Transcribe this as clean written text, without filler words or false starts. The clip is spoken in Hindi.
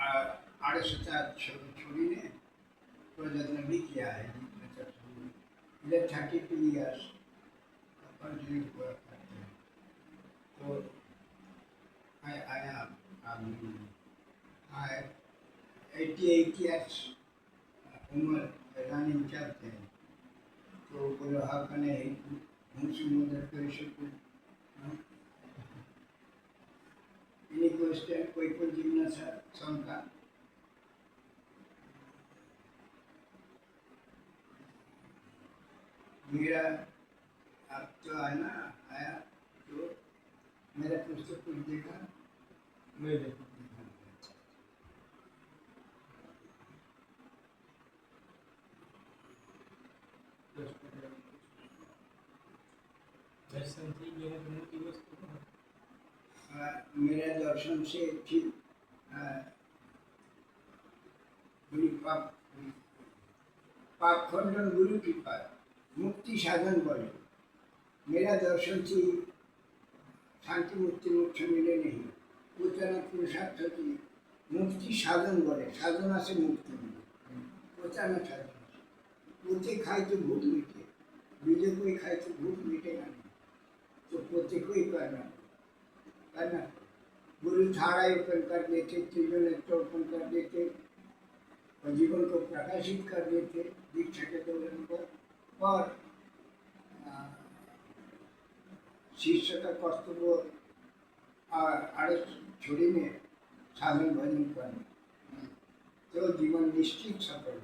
250 छोड़ी ने तो जब भी किया है इधर 32 years कंटिन्यू करते हैं तो I 88 years उम्र रनिंग करते हैं तो बोलो हाँ कने मुझसे मदद कर सकूँ Any question? कोई जिज्ञासा शंका मेरा अब तो है ना आया तो मेरा पुस्तक कुछ देखा नहीं देखा दर्शन थी ये की वस्तु मेरे दर्शन से ठीक पाप खंडन गुरु कृपा मुक्ति साधन बोले मेरा दर्शन से शांति मुक्ति मोक्ष मिले नहीं पोताना पुरुषार्थ की मुक्ति साधन बोले साधना से मुक्ति मिले पोताना साधन पोते खाए तो भूख मिटे बीजे कोई खाए तो भूख मिटेगा नहीं तो पोते को ही करना गुरु थाड़ा ओपन कर देते त्रिजो नेत्र ओपन कर देते और जीवन को प्रकाशित कर देते दीक्षा के दौरान पर और शिष्य का कर्तव्य आड़े छोड़ी में साधन भजन करना तो जीवन निश्चित सफल